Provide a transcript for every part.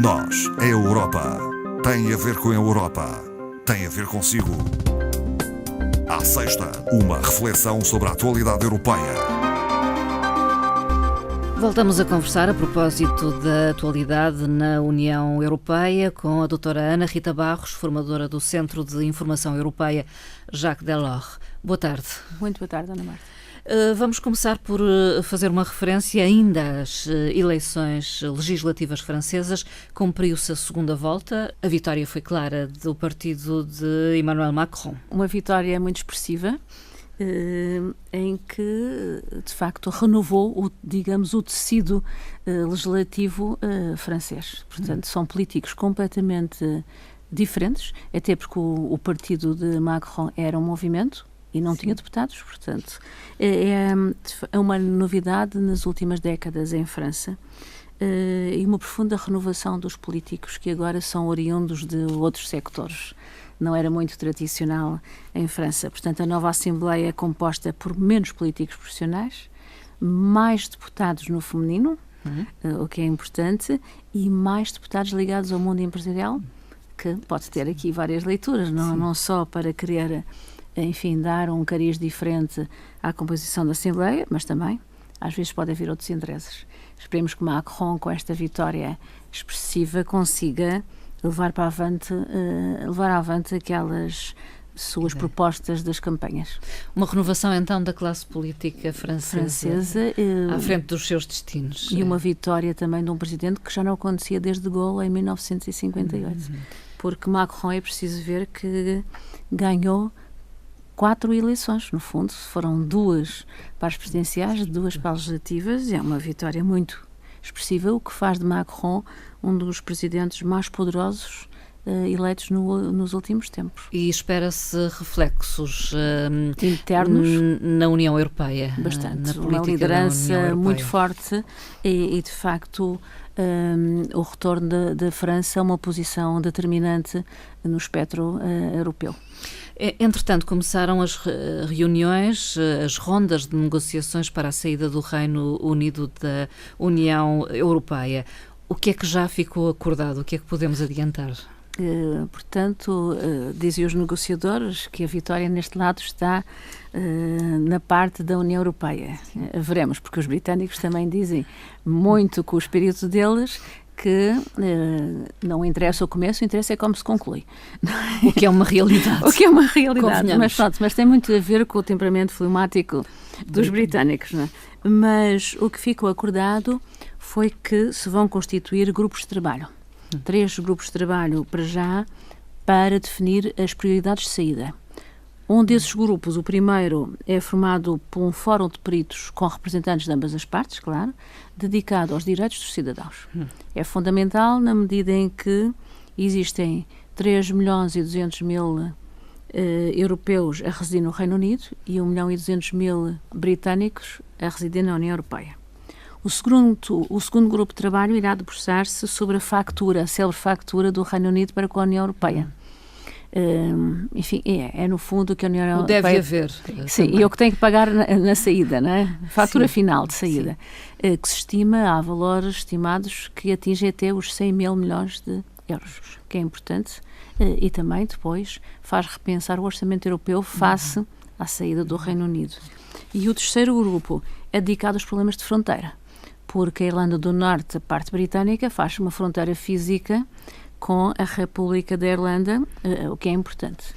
Nós, a Europa, tem a ver com a Europa, tem a ver consigo. À sexta, uma reflexão sobre a atualidade europeia. Voltamos a conversar a propósito da atualidade na União Europeia com a doutora Ana Rita Barros, formadora do Centro de Informação Europeia Jacques Delors. Boa tarde. Muito boa tarde, Ana Marta. Vamos começar por fazer uma referência ainda às eleições legislativas francesas. Cumpriu-se a segunda volta. A vitória foi clara do partido de Emmanuel Macron. Uma vitória muito expressiva, em que, de facto, renovou o tecido legislativo francês. Portanto, são políticos completamente diferentes, até porque o partido de Macron era um movimento e não tinha deputados, portanto, é uma novidade nas últimas décadas em França, e uma profunda renovação dos políticos que agora são oriundos de outros sectores. Não era muito tradicional em França. Portanto, a nova Assembleia é composta por menos políticos profissionais, mais deputados no feminino, o que é importante, e mais deputados ligados ao mundo empresarial, que pode ter aqui várias leituras, não só para querer, enfim, dar um cariz diferente à composição da Assembleia, mas também, às vezes, pode haver outros interesses. Esperemos que Macron, com esta vitória expressiva, consiga levar avante aquelas suas propostas das campanhas. Uma renovação, então, da classe política francesa à frente dos seus destinos. E uma vitória também de um presidente que já não acontecia desde de Gaulle em 1958. Porque Macron, é preciso ver que ganhou 4 eleições, no fundo, foram 2 para as presidenciais, 2 para as legislativas, e é uma vitória muito expressiva, o que faz de Macron um dos presidentes mais poderosos eleitos nos últimos tempos. E espera-se reflexos internos na União Europeia? Bastante. Uma liderança muito forte e de facto, o retorno da França a uma posição determinante no espectro europeu. Entretanto, começaram as reuniões, as rondas de negociações para a saída do Reino Unido da União Europeia. O que é que já ficou acordado? O que é que podemos adiantar? Portanto, dizem os negociadores que a vitória neste lado está na parte da União Europeia. Veremos, porque os britânicos também dizem muito com o espírito deles que não interessa o começo, interessa é como se conclui. O que é uma realidade. O que é uma realidade, mas tem muito a ver com o temperamento fleumático dos britânicos. Não é? Mas o que ficou acordado foi que se vão constituir grupos de trabalho. 3 grupos de trabalho para já, para definir as prioridades de saída. Um desses grupos, o primeiro, é formado por um fórum de peritos com representantes de ambas as partes, claro, dedicado aos direitos dos cidadãos. É fundamental na medida em que existem 3.200.000 europeus a residir no Reino Unido e 1.200.000 britânicos a residir na União Europeia. O segundo grupo de trabalho irá debruçar-se sobre a célebre factura do Reino Unido para com a União Europeia. Enfim, é no fundo que a União Europeia... Deve haver. Sim, e o que tem que pagar na saída, não é? Fatura final de saída, que se estima, há valores estimados que atingem até os 100.000 milhões de euros, que é importante, e também depois faz repensar o orçamento europeu face à saída do Reino Unido. E o terceiro grupo é dedicado aos problemas de fronteira, porque a Irlanda do Norte, a parte britânica, faz uma fronteira física com a República da Irlanda, o que é importante.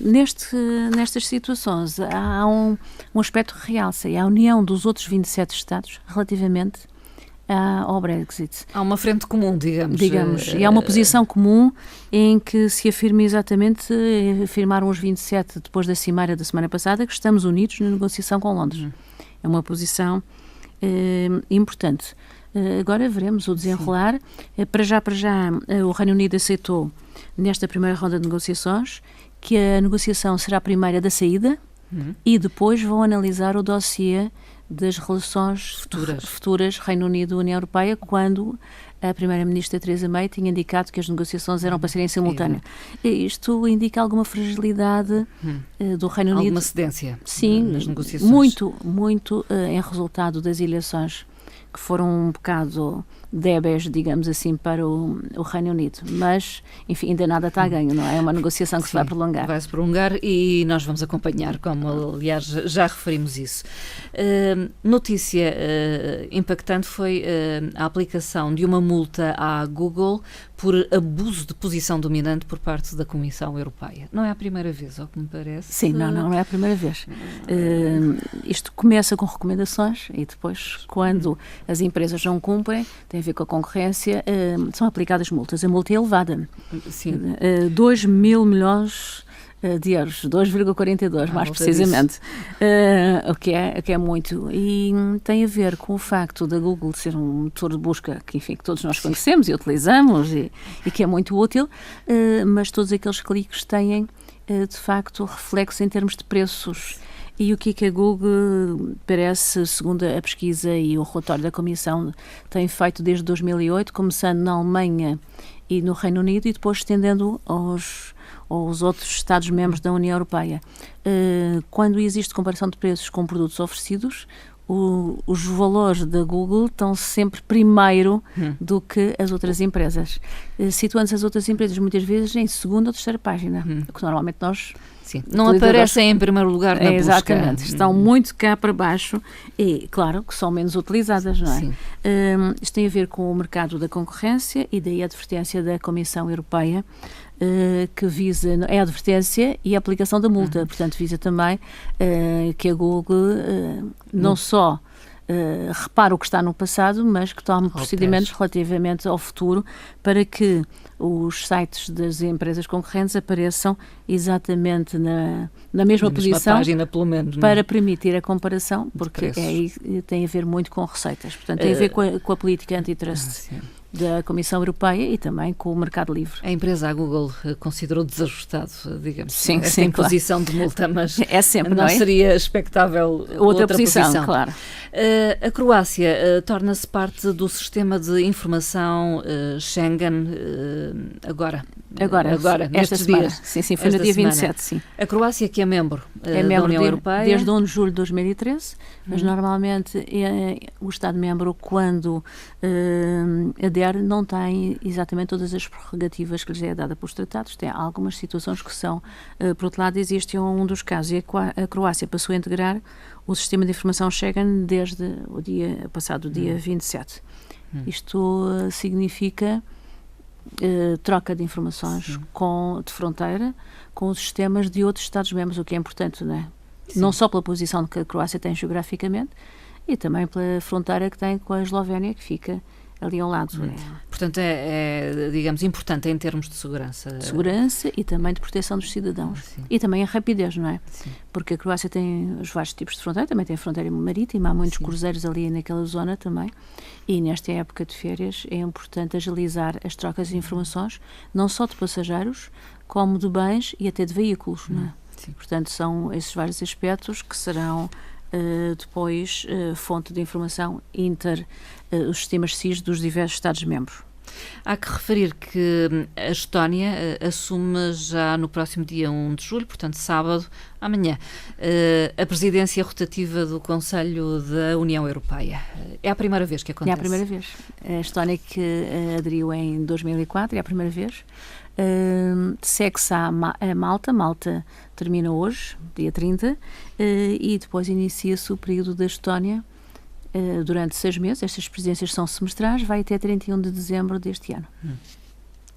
Nestas situações há um aspecto que realça, é a união dos outros 27 Estados relativamente ao Brexit. Há uma frente comum, digamos. E há uma posição comum em que se afirma exatamente, afirmaram os 27 depois da cimeira da semana passada, que estamos unidos na negociação com Londres. É uma posição importante. Agora veremos o desenrolar. Para já, o Reino Unido aceitou, nesta primeira ronda de negociações, que a negociação será a primeira da saída e depois vão analisar o dossiê das relações futuras Reino Unido-União Europeia, quando a Primeira-Ministra Theresa May tinha indicado que as negociações eram para serem simultâneas. Isto indica alguma fragilidade do Reino Unido. Alguma cedência nas negociações. Sim, muito em resultado das eleições que foram um bocado débeis, digamos assim, para o Reino Unido. Mas, enfim, ainda nada está a ganho, não é? É uma negociação que se vai prolongar. Vai-se prolongar e nós vamos acompanhar, como aliás já referimos isso. Notícia impactante foi a aplicação de uma multa à Google por abuso de posição dominante por parte da Comissão Europeia. Não é a primeira vez, ao que me parece. Sim, não é a primeira vez. Isto começa com recomendações e depois, quando as empresas não cumprem, tem a ver com a concorrência, são aplicadas multas. A multa é elevada. Sim. 2 mil milhões de euros, 2,42 mais precisamente, o que é muito, e tem a ver com o facto da Google ser um motor de busca que, enfim, que todos nós conhecemos e utilizamos e que é muito útil, mas todos aqueles cliques têm de facto reflexo em termos de preços. E o que a Google parece, segundo a pesquisa e o relatório da Comissão, tem feito desde 2008, começando na Alemanha e no Reino Unido e depois estendendo aos outros Estados-membros da União Europeia. Quando existe comparação de preços com produtos oferecidos, os valores da Google estão sempre primeiro do que as outras empresas, situando-se as outras empresas muitas vezes em segunda ou terceira página, o que normalmente nós... Sim, não aparecem em primeiro lugar na busca. Exatamente, estão muito cá para baixo e, claro, que são menos utilizadas, não é? Isto tem a ver com o mercado da concorrência e daí a advertência da Comissão Europeia, que visa, é a advertência e a aplicação da multa, portanto visa também que a Google não só repare o que está no passado, mas que tome procedimentos relativamente ao futuro para que os sites das empresas concorrentes apareçam exatamente na mesma posição página, pelo menos, para permitir a comparação, porque aí tem a ver muito com receitas. Portanto, tem a ver com a política antitrust da Comissão Europeia e também com o mercado livre. A empresa, a Google, considerou desajustado, digamos, esta imposição de multa, mas é sempre, não seria expectável outra posição. Claro. A Croácia torna-se parte do sistema de informação Schengen agora nestes dias. Sim, foi no dia 27, sim. A Croácia que é membro da União Europeia. Desde 1 de julho de 2013, mas normalmente o Estado-membro, quando adere, não tem exatamente todas as prerrogativas que lhes é dada pelos tratados, tem algumas situações que são, por outro lado, existe um dos casos, e a Croácia passou a integrar o sistema de informação Schengen desde o dia 27. Isto significa troca de informações de fronteira com os sistemas de outros Estados-membros, o que é importante, não é? Não só pela posição que a Croácia tem geograficamente, e também pela fronteira que tem com a Eslovénia, que fica ali ao lado. Portanto, é, digamos, importante em termos de segurança. De segurança e também de proteção dos cidadãos. E também a rapidez, não é? Sim. Porque a Croácia tem os vários tipos de fronteira, também tem fronteira marítima, há muitos cruzeiros ali naquela zona também, e nesta época de férias é importante agilizar as trocas de informações, não só de passageiros, como de bens e até de veículos, não é? Sim. Portanto, são esses vários aspectos que serão depois fonte de informação os sistemas SIS dos diversos Estados-membros. Há que referir que a Estónia assume já no próximo dia 1 de julho, portanto sábado, amanhã, a presidência rotativa do Conselho da União Europeia. É a primeira vez que acontece? É a primeira vez. A Estónia que aderiu em 2004, é a primeira vez. Segue-se a Malta. Malta termina hoje, dia 30, e depois inicia-se o período da Estónia durante 6 meses. Estas presidências são semestrais, vai até 31 de dezembro deste ano.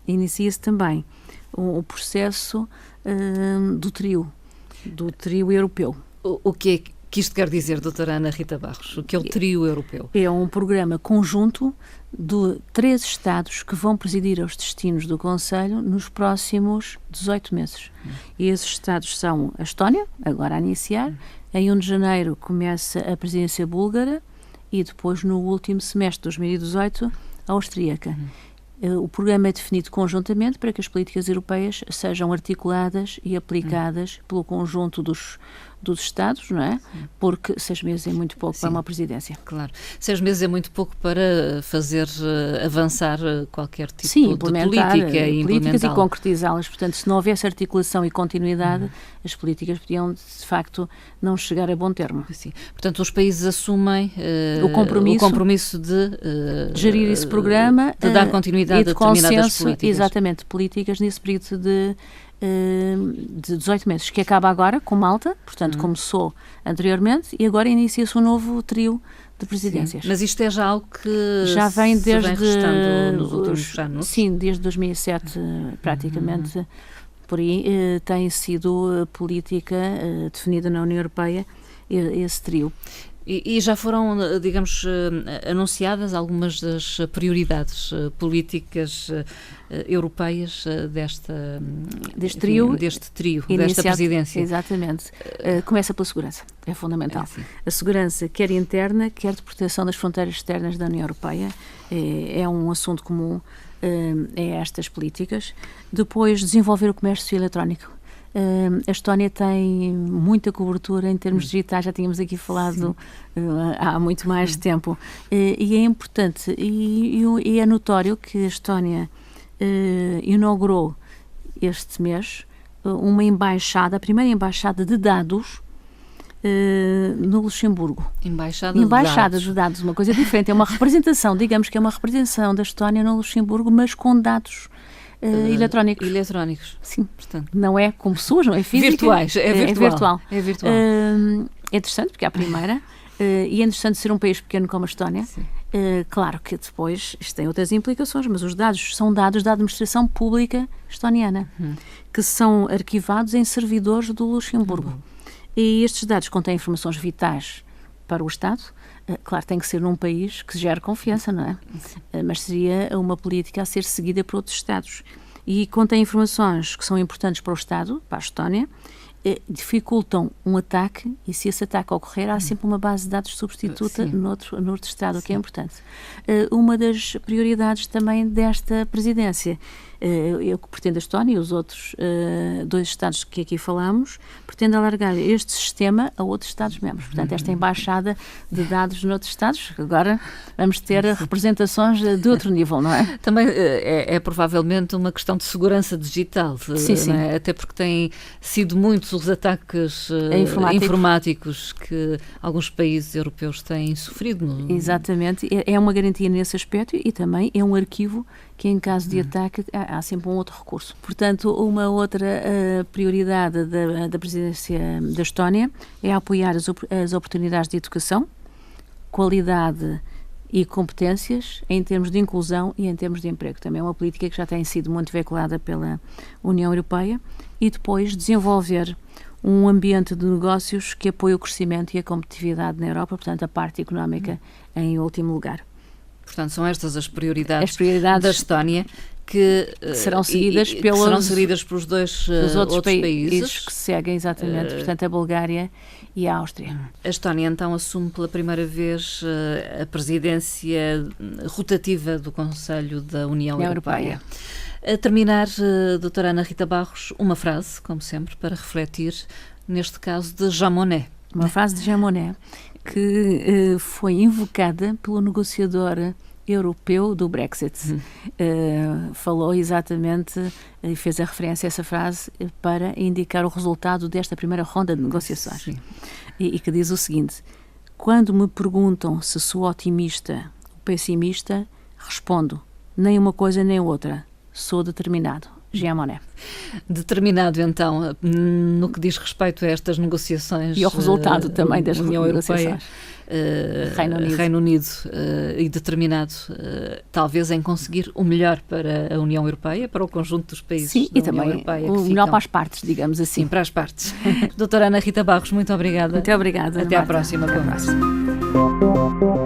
Inicia-se também o processo do trio europeu. O que é que isto quer dizer, doutora Ana Rita Barros? O que é o trio europeu? É um programa conjunto de 3 Estados que vão presidir aos destinos do Conselho nos próximos 18 meses. E esses Estados são a Estónia, agora a iniciar, em 1 de janeiro começa a presidência búlgara e depois no último semestre de 2018 a austríaca. O programa é definido conjuntamente para que as políticas europeias sejam articuladas e aplicadas pelo conjunto dos Estados, não é? Porque 6 meses é muito pouco para uma presidência. Claro. 6 meses é muito pouco para fazer avançar qualquer tipo Sim, de implementar políticas e concretizá-las. Portanto, se não houvesse articulação e continuidade, as políticas podiam, de facto, não chegar a bom termo. Sim. Portanto, os países assumem o compromisso de gerir esse programa, de dar continuidade e de a determinadas consenso, políticas. Exatamente, políticas nesse período de 18 meses, que acaba agora com Malta, portanto começou anteriormente e agora inicia-se um novo trio de presidências. Sim. Mas isto é já algo que já vem desde nos últimos anos? Sim, desde 2007 praticamente, por aí tem sido política definida na União Europeia esse trio. E já foram, digamos, anunciadas algumas das prioridades políticas europeias deste trio, desta presidência? Exatamente. Começa pela segurança, é fundamental. A segurança, quer interna, quer de proteção das fronteiras externas da União Europeia, é um assunto comum a estas políticas. Depois, desenvolver o comércio eletrónico. A Estónia tem muita cobertura em termos digitais, já tínhamos aqui falado há muito mais tempo, e é importante e é notório que a Estónia inaugurou este mês uma embaixada, a primeira embaixada de dados no Luxemburgo. Embaixada de dados, uma coisa diferente, é uma representação, digamos que é uma representação da Estónia no Luxemburgo, mas com dados eletrónicos. Sim. Portanto, não é como pessoas, não é física. Virtuais, é virtual. É interessante, porque é a primeira, e é interessante ser um país pequeno como a Estónia. Claro que depois isto tem outras implicações, mas os dados são dados da administração pública estoniana, que são arquivados em servidores do Luxemburgo. E estes dados contêm informações vitais para o Estado. Claro, tem que ser num país que gere confiança, não é? Mas seria uma política a ser seguida por outros Estados. E contém informações que são importantes para o Estado, para a Estónia, dificultam um ataque, e se esse ataque ocorrer, há sempre uma base de dados substituta noutro Estado, o que é importante. Uma das prioridades também desta presidência, eu que pretendo a Estónia e os outros 2 Estados que aqui falamos, pretende alargar este sistema a outros Estados-membros. Portanto, esta embaixada de dados noutros Estados, agora vamos ter representações de outro nível, não é? Também é provavelmente uma questão de segurança digital, sim. Não é? Até porque têm sido muitos os ataques informáticos que alguns países europeus têm sofrido. Exatamente, é uma garantia nesse aspecto e também é um arquivo que em caso de ataque há sempre um outro recurso. Portanto, uma outra prioridade da presidência da Estónia é apoiar as oportunidades de educação, qualidade e competências em termos de inclusão e em termos de emprego. Também é uma política que já tem sido muito veiculada pela União Europeia. E depois desenvolver um ambiente de negócios que apoie o crescimento e a competitividade na Europa, portanto a parte económica em último lugar. Portanto, são estas as prioridades da Estónia que serão seguidas pelos dois outros países que seguem, exatamente, portanto a Bulgária e a Áustria. A Estónia então assume pela primeira vez a presidência rotativa do Conselho da União Europeia. A terminar, doutora Ana Rita Barros, uma frase, como sempre, para refletir, neste caso, de Jean Monnet. Uma frase de Jean Monnet que foi invocada pelo negociador europeu do Brexit. Falou exatamente e fez a referência a essa frase para indicar o resultado desta primeira ronda de negociações. E que diz o seguinte: quando me perguntam se sou otimista ou pessimista, respondo, nem uma coisa nem outra. Sou determinado. Jean Monnet. Determinado, então, no que diz respeito a estas negociações. E ao resultado também das União Europeia, Reino Unido e determinado, talvez, em conseguir o melhor para a União Europeia, para o conjunto dos países da União Europeia. O melhor para as partes, digamos assim. Sim, para as partes. Doutora Ana Rita Barros, muito obrigada. Muito obrigada. Até à próxima. Até à próxima.